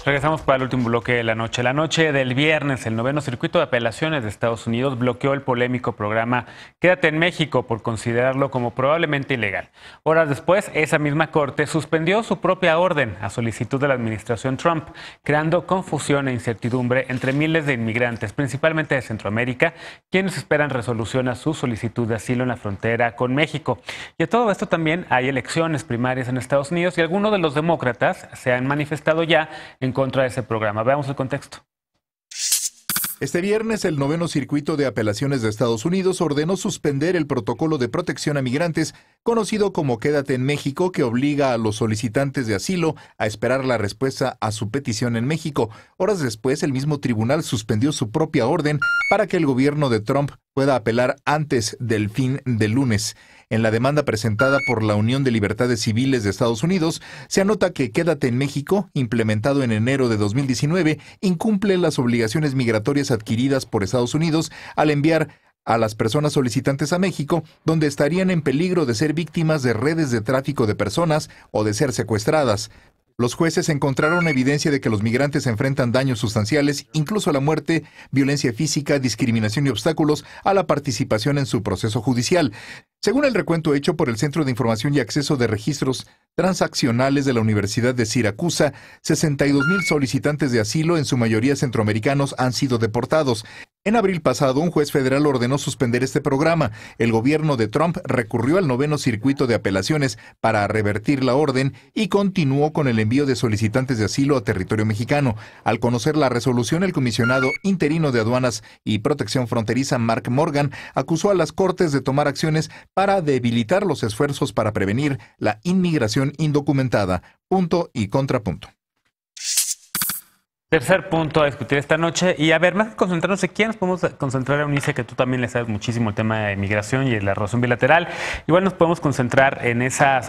Regresamos para el último bloque de la noche. La noche del viernes, el noveno circuito de apelaciones de Estados Unidos bloqueó el polémico programa Quédate en México por considerarlo como probablemente ilegal. Horas después, esa misma corte suspendió su propia orden a solicitud de la administración Trump, creando confusión e incertidumbre entre miles de inmigrantes, principalmente de Centroamérica, quienes esperan resolución a su solicitud de asilo en la frontera con México. Y a todo esto también hay elecciones primarias en Estados Unidos y algunos de los demócratas se han manifestado ya en contra de ese programa. Veamos el contexto. Este viernes, el noveno circuito de apelaciones de Estados Unidos ordenó suspender el protocolo de protección a migrantes, conocido como Quédate en México, que obliga a los solicitantes de asilo a esperar la respuesta a su petición en México. Horas después, el mismo tribunal suspendió su propia orden para que el gobierno de Trump pueda apelar antes del fin del lunes. En la demanda presentada por la Unión de Libertades Civiles de Estados Unidos, se anota que Quédate en México, implementado en enero de 2019, incumple las obligaciones migratorias adquiridas por Estados Unidos al enviar a las personas solicitantes a México, donde estarían en peligro de ser víctimas de redes de tráfico de personas o de ser secuestradas. Los jueces encontraron evidencia de que los migrantes enfrentan daños sustanciales, incluso la muerte, violencia física, discriminación y obstáculos a la participación en su proceso judicial. Según el recuento hecho por el Centro de Información y Acceso de Registros Transaccionales de la Universidad de Siracusa, 62,000 solicitantes de asilo, en su mayoría centroamericanos, han sido deportados. En abril pasado, un juez federal ordenó suspender este programa. El gobierno de Trump recurrió al noveno circuito de apelaciones para revertir la orden y continuó con el envío de solicitantes de asilo a territorio mexicano. Al conocer la resolución, el comisionado interino de Aduanas y Protección Fronteriza, Mark Morgan, acusó a las cortes de tomar acciones para debilitar los esfuerzos para prevenir la inmigración indocumentada. Punto y contrapunto. Tercer punto a discutir esta noche. Y a ver, más que concentrarnos, ¿quién nos podemos concentrar, Eunice, que tú también le sabes muchísimo el tema de migración y de la relación bilateral? Igual nos podemos concentrar en esa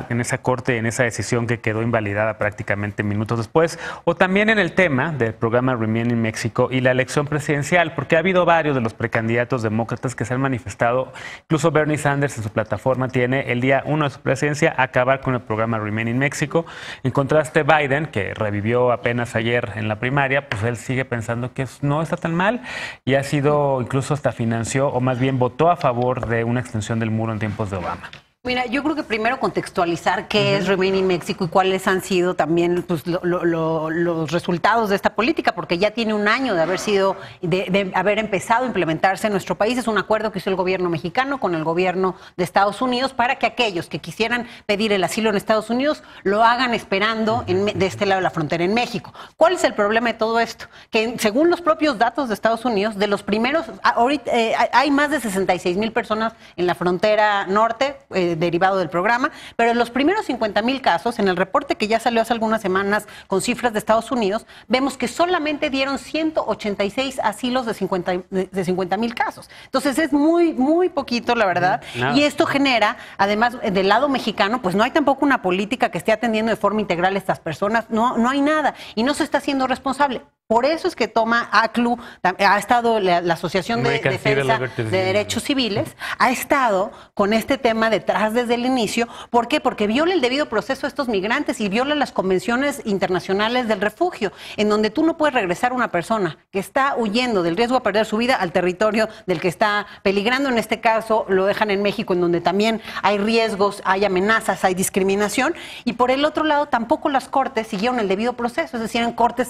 corte, en esa decisión que quedó invalidada prácticamente minutos después, o también en el tema del programa Remain in México y la elección presidencial, porque ha habido varios de los precandidatos demócratas que se han manifestado. Incluso Bernie Sanders en su plataforma tiene el día 1 de su presidencia acabar con el programa Remain in México. En contraste, Biden, que revivió apenas ayer en la primaria, pues él sigue pensando que no está tan mal y ha sido, incluso hasta financió, o más bien votó a favor de una extensión del muro en tiempos de Obama. Mira, yo creo que primero contextualizar qué es Remain in México y cuáles han sido también pues, los resultados de esta política, porque ya tiene un año de haber empezado a implementarse en nuestro país. Es un acuerdo que hizo el gobierno mexicano con el gobierno de Estados Unidos para que aquellos que quisieran pedir el asilo en Estados Unidos lo hagan esperando de este lado de la frontera en México. ¿Cuál es el problema de todo esto? Que según los propios datos de Estados Unidos, de los primeros, ahorita hay más de 66,000 personas en la frontera norte, derivado del programa, pero en los primeros 50,000 casos, en el reporte que ya salió hace algunas semanas con cifras de Estados Unidos, vemos que solamente dieron 186 asilos de 50,000 casos. Entonces es muy, muy poquito, la verdad. No. Y esto genera, además, del lado mexicano, pues no hay tampoco una política que esté atendiendo de forma integral a estas personas, no hay nada, y no se está haciendo responsable. Por eso es que toma ACLU, ha estado la Asociación de Defensa de Derechos Civiles, ha estado con este tema detrás desde el inicio. ¿Por qué? Porque viola el debido proceso a estos migrantes y viola las convenciones internacionales del refugio, en donde tú no puedes regresar a una persona que está huyendo del riesgo a perder su vida al territorio del que está peligrando. En este caso lo dejan en México, en donde también hay riesgos, hay amenazas, hay discriminación. Y por el otro lado, tampoco las cortes siguieron el debido proceso, es decir, en cortes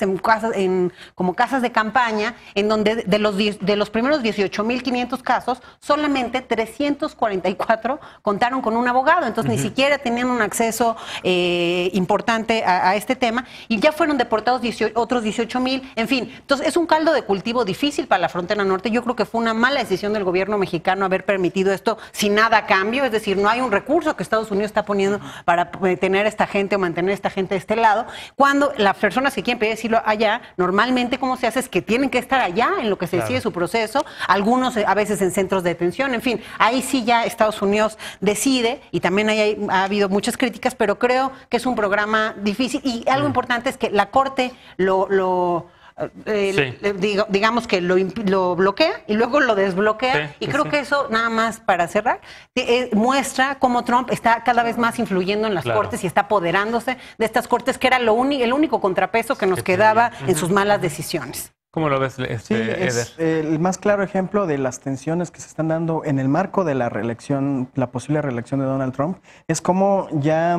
como casas de campaña, en donde de los primeros 18,500 casos, solamente 344 contaron con un abogado. Entonces ni siquiera tenían un acceso importante a este tema, y ya fueron deportados otros 18,000. En fin, entonces es un caldo de cultivo difícil para la frontera norte. Yo creo que fue una mala decisión del gobierno mexicano haber permitido esto sin nada a cambio, es decir, no hay un recurso que Estados Unidos está poniendo para tener a esta gente o mantener a esta gente de este lado, cuando las personas que quieren pedir asilo allá, normalmente como se hace es que tienen que estar allá en lo que se decide su proceso, algunos a veces en centros de detención, en fin, ahí sí ya Estados Unidos decide, y también ha habido muchas críticas, pero creo que es un programa difícil, y algo importante es que la Corte lo digamos que lo bloquea y luego lo desbloquea. Sí, y creo que eso, nada más para cerrar, muestra cómo Trump está cada vez más influyendo en las cortes y está apoderándose de estas cortes, que era el único contrapeso que nos quedaba en sus malas decisiones. ¿Cómo lo ves, Sí, es el más claro ejemplo de las tensiones que se están dando en el marco de la reelección, la posible reelección de Donald Trump. Es como ya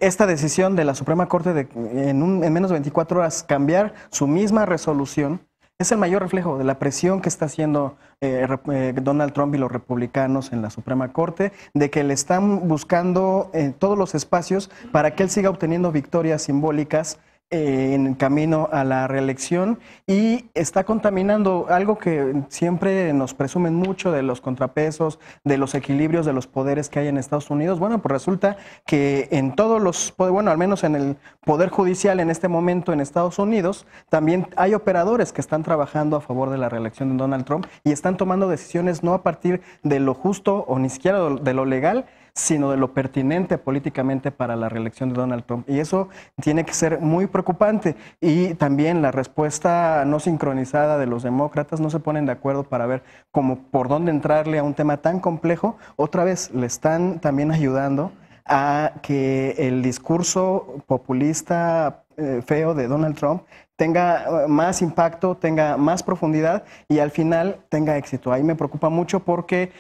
esta decisión de la Suprema Corte de en menos de 24 horas cambiar su misma resolución es el mayor reflejo de la presión que está haciendo Donald Trump y los republicanos en la Suprema Corte, de que le están buscando en todos los espacios para que él siga obteniendo victorias simbólicas en camino a la reelección, y está contaminando algo que siempre nos presumen mucho de los contrapesos, de los equilibrios de los poderes que hay en Estados Unidos. Bueno, pues resulta que en todos los, bueno, al menos en el Poder Judicial en este momento en Estados Unidos, también hay operadores que están trabajando a favor de la reelección de Donald Trump y están tomando decisiones no a partir de lo justo o ni siquiera de lo legal, sino de lo pertinente políticamente para la reelección de Donald Trump. Y eso tiene que ser muy preocupante. Y también la respuesta no sincronizada de los demócratas, no se ponen de acuerdo para ver cómo por dónde entrarle a un tema tan complejo. Otra vez le están también ayudando a que el discurso populista feo de Donald Trump tenga más impacto, tenga más profundidad y al final tenga éxito. Ahí me preocupa mucho porque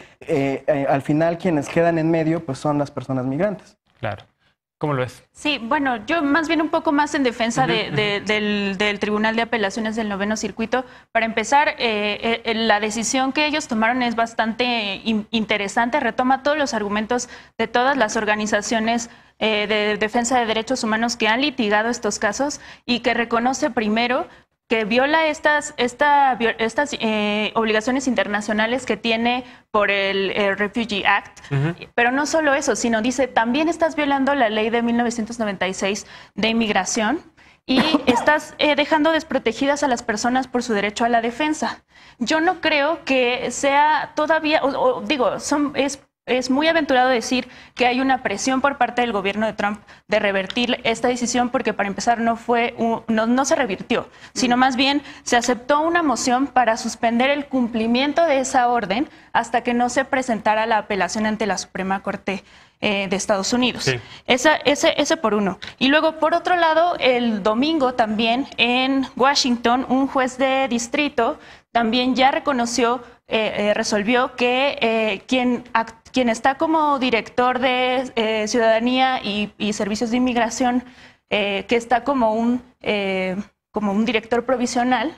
al final quienes quedan en medio pues son las personas migrantes. Claro. ¿Cómo lo ves? Sí, bueno, yo más bien un poco más en defensa del Tribunal de Apelaciones del Noveno Circuito. Para empezar, la decisión que ellos tomaron es bastante interesante, retoma todos los argumentos de todas las organizaciones de defensa de derechos humanos que han litigado estos casos y que reconoce primero que viola estas obligaciones internacionales que tiene por el Refugee Act. Pero no solo eso, sino dice, también estás violando la ley de 1996 de inmigración y estás dejando desprotegidas a las personas por su derecho a la defensa. Yo no creo que sea todavía, es muy aventurado decir que hay una presión por parte del gobierno de Trump de revertir esta decisión, porque para empezar no se revirtió, sino más bien se aceptó una moción para suspender el cumplimiento de esa orden hasta que no se presentara la apelación ante la Suprema Corte de Estados Unidos. Sí. Ese por uno. Y luego, por otro lado, el domingo también en Washington, un juez de distrito también ya reconoció, resolvió que quien está como director de Ciudadanía y Servicios de Inmigración, que está como un director provisional,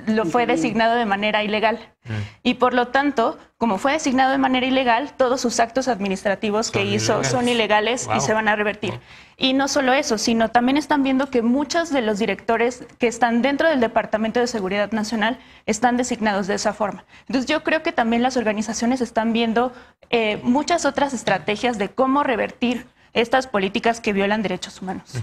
lo fue designado de manera ilegal. Y por lo tanto, como fue designado de manera ilegal, todos sus actos administrativos que hizo son ilegales y se van a revertir. Y no solo eso, sino también están viendo que muchos de los directores que están dentro del Departamento de Seguridad Nacional están designados de esa forma. Entonces yo creo que también las organizaciones están viendo muchas otras estrategias de cómo revertir estas políticas que violan derechos humanos.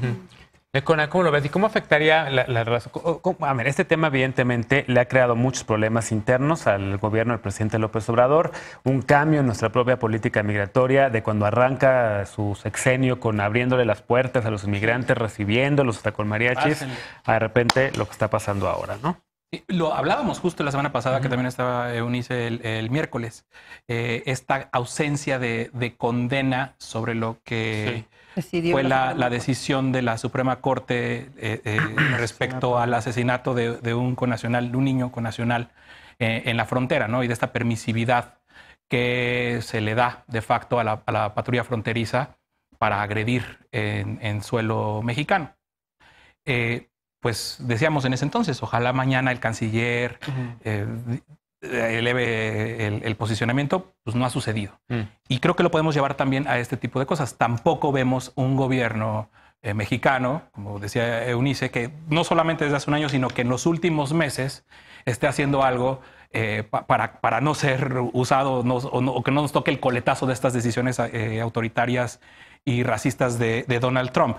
Econa, ¿cómo lo ves? ¿Y cómo afectaría la relación? A ver, este tema evidentemente le ha creado muchos problemas internos al gobierno del presidente López Obrador, un cambio en nuestra propia política migratoria de cuando arranca su sexenio con abriéndole las puertas a los inmigrantes, recibiéndolos hasta con mariachis, a de repente lo que está pasando ahora, ¿no? Lo hablábamos justo la semana pasada, que también estaba Eunice el miércoles, esta ausencia de condena sobre lo que fue la decisión de la Suprema Corte respecto al asesinato de un connacional, de un niño connacional en la frontera, ¿no? Y de esta permisividad que se le da de facto a la patrulla fronteriza para agredir en suelo mexicano. Pues decíamos en ese entonces, ojalá mañana el canciller eleve el posicionamiento, pues no ha sucedido. Y creo que lo podemos llevar también a este tipo de cosas. Tampoco vemos un gobierno mexicano, como decía Eunice, que no solamente desde hace un año, sino que en los últimos meses esté haciendo algo para no ser usado o que no nos toque el coletazo de estas decisiones autoritarias y racistas de Donald Trump.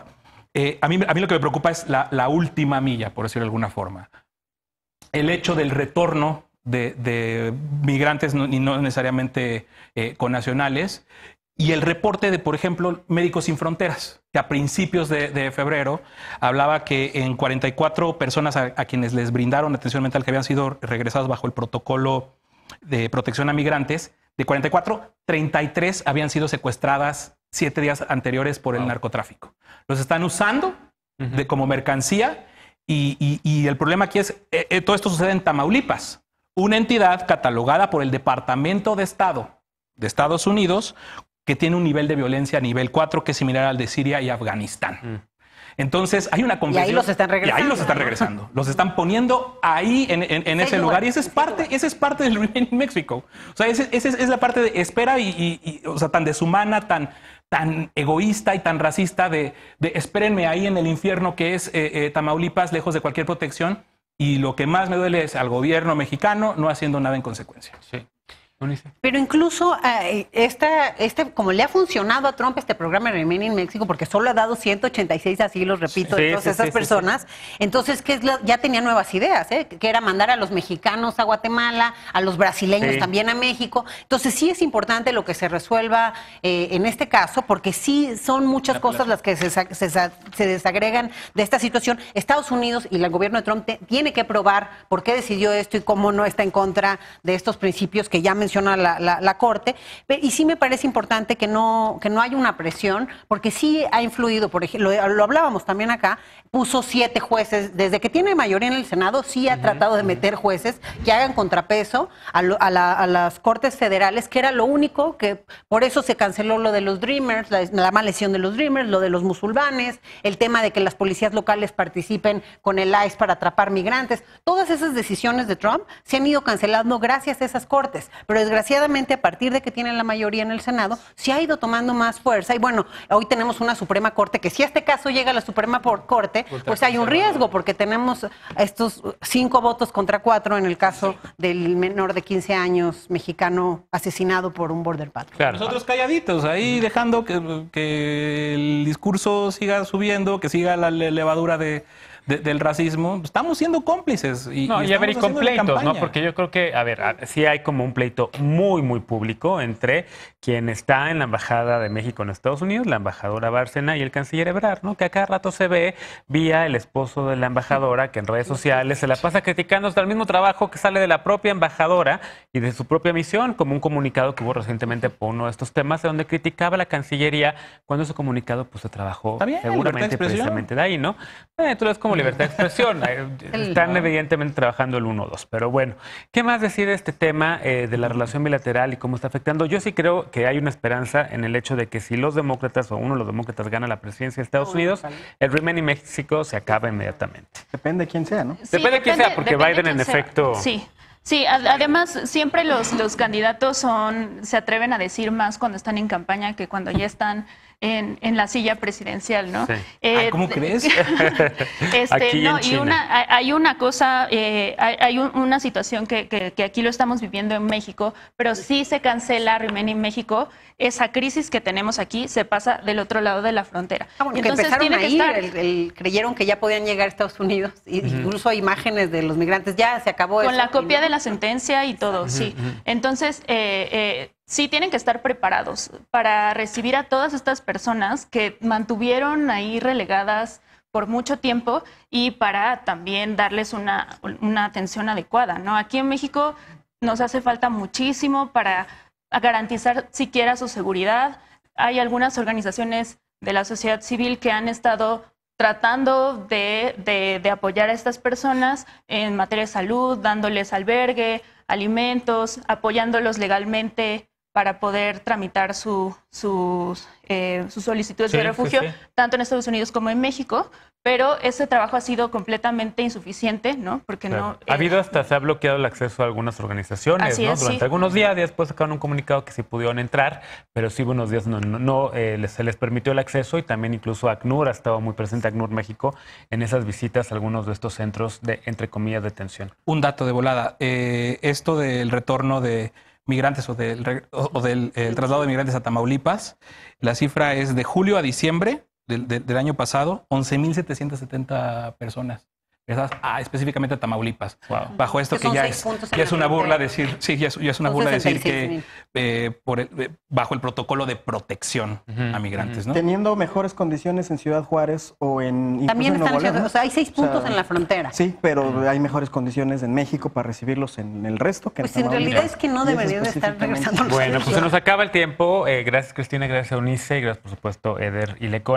A mí lo que me preocupa es la última milla, por decirlo de alguna forma. El hecho del retorno de migrantes y no necesariamente connacionales, Y el reporte de, por ejemplo, Médicos Sin Fronteras, que a principios de febrero hablaba que en 44 personas a quienes les brindaron atención mental que habían sido regresados bajo el protocolo de protección a migrantes, de 44, 33 habían sido secuestradas 7 días anteriores por el narcotráfico. Los están usando como mercancía y el problema aquí es, todo esto sucede en Tamaulipas, una entidad catalogada por el Departamento de Estado de Estados Unidos que tiene un nivel de violencia a nivel 4 que es similar al de Siria y Afganistán. Entonces hay una confusión. Y ahí los están regresando. Y ahí los están regresando. Los están poniendo ahí en ese lugar. Y esa es parte del Remain in Mexico. O sea, esa es la parte de espera o sea, tan deshumana, tan egoísta y tan racista de espérenme ahí en el infierno que es Tamaulipas, lejos de cualquier protección. Y lo que más me duele es al gobierno mexicano no haciendo nada en consecuencia. Sí. Pero incluso como le ha funcionado a Trump este programa de Remain in México, porque solo ha dado 186 asilos, repito, de todas esas personas, entonces ya tenía nuevas ideas, que era mandar a los mexicanos a Guatemala, a los brasileños también a México. Entonces sí es importante lo que se resuelva en este caso, porque sí son muchas cosas las que se desagregan de esta situación. Estados Unidos y el gobierno de Trump tiene que probar por qué decidió esto y cómo no está en contra de estos principios que ya menciona la Corte, y sí me parece importante que no haya una presión, porque sí ha influido, por ejemplo, lo hablábamos también acá, puso 7 jueces, desde que tiene mayoría en el Senado, sí ha tratado de meter jueces que hagan contrapeso a las Cortes Federales, que era lo único que, por eso se canceló lo de los Dreamers, la maldición de los Dreamers, lo de los musulmanes, el tema de que las policías locales participen con el ICE para atrapar migrantes. Todas esas decisiones de Trump se han ido cancelando gracias a esas cortes, pero desgraciadamente a partir de que tienen la mayoría en el Senado, se ha ido tomando más fuerza y bueno, hoy tenemos una Suprema Corte que si este caso llega a la Suprema Corte, pues hay un riesgo porque tenemos estos 5 votos contra 4 en el caso del menor de 15 años mexicano asesinado por un border patrol. Claro. Nosotros calladitos, ahí dejando que el discurso siga subiendo, que siga la levadura del racismo, estamos siendo cómplices. Y a ver, y con pleitos, ¿no? Porque yo creo que, a ver, sí hay como un pleito muy, muy público entre quien está en la Embajada de México en Estados Unidos, la embajadora Bárcena y el canciller Ebrard, ¿no? Que a cada rato se ve vía el esposo de la embajadora que en redes sociales se la pasa criticando hasta el mismo trabajo que sale de la propia embajadora y de su propia misión, como un comunicado que hubo recientemente por uno de estos temas, donde criticaba a la Cancillería cuando ese comunicado pues se trabajó seguramente precisamente de ahí, ¿no? Entonces, como libertad de expresión. Están evidentemente trabajando el 1-2. Pero bueno, ¿qué más decir de este tema de la relación bilateral y cómo está afectando? Yo sí creo que hay una esperanza en el hecho de que si los demócratas o uno de los demócratas gana la presidencia de Estados Unidos, el Remain in México se acaba inmediatamente. Depende de quién sea, ¿no? Sí, depende de quién sea, porque Biden en efecto... Sí, además siempre los candidatos se atreven a decir más cuando están en campaña que cuando ya están en la silla presidencial, ¿no? Sí. ¿Cómo crees? Aquí en China. Hay una cosa, hay una situación que aquí lo estamos viviendo en México, pero si se cancela Remain in México, esa crisis que tenemos aquí se pasa del otro lado de la frontera. Bueno, entonces que empezaron a ir, creyeron que ya podían llegar a Estados Unidos, incluso hay imágenes de los migrantes, ya se acabó eso. Con la copia de la sentencia y todo, sí. Entonces, sí tienen que estar preparados para recibir a todas estas personas que mantuvieron ahí relegadas por mucho tiempo y para también darles una atención adecuada, ¿no? Aquí en México nos hace falta muchísimo para garantizar siquiera su seguridad. Hay algunas organizaciones de la sociedad civil que han estado tratando de apoyar a estas personas en materia de salud, dándoles albergue, alimentos, apoyándolos legalmente para poder tramitar sus solicitudes de refugio, tanto en Estados Unidos como en México, pero ese trabajo ha sido completamente insuficiente, ¿no? Porque no... Ha habido hasta, se ha bloqueado el acceso a algunas organizaciones, ¿no? Durante algunos días, y después sacaron un comunicado que sí pudieron entrar, pero sí unos días se les permitió el acceso y también incluso ACNUR ha estado muy presente, ACNUR México, en esas visitas a algunos de estos centros de, entre comillas, detención. Un dato de volada, esto del retorno de migrantes o del traslado de migrantes a Tamaulipas, la cifra es de julio a diciembre del año pasado, 11,770 personas específicamente a Tamaulipas. Bajo esto que ya es una burla decir, ya es una burla decir que bajo el protocolo de protección a migrantes, ¿no? Teniendo mejores condiciones en Ciudad Juárez o en también Nuevo León, o sea, hay 6 puntos en la frontera. Sí, pero hay mejores condiciones en México para recibirlos en el resto que pues en realidad es que no deberían de estar regresando. Bueno, pues se nos acaba el tiempo. Gracias, Cristina, gracias a Eunice, y gracias, por supuesto, Eder y Lecona.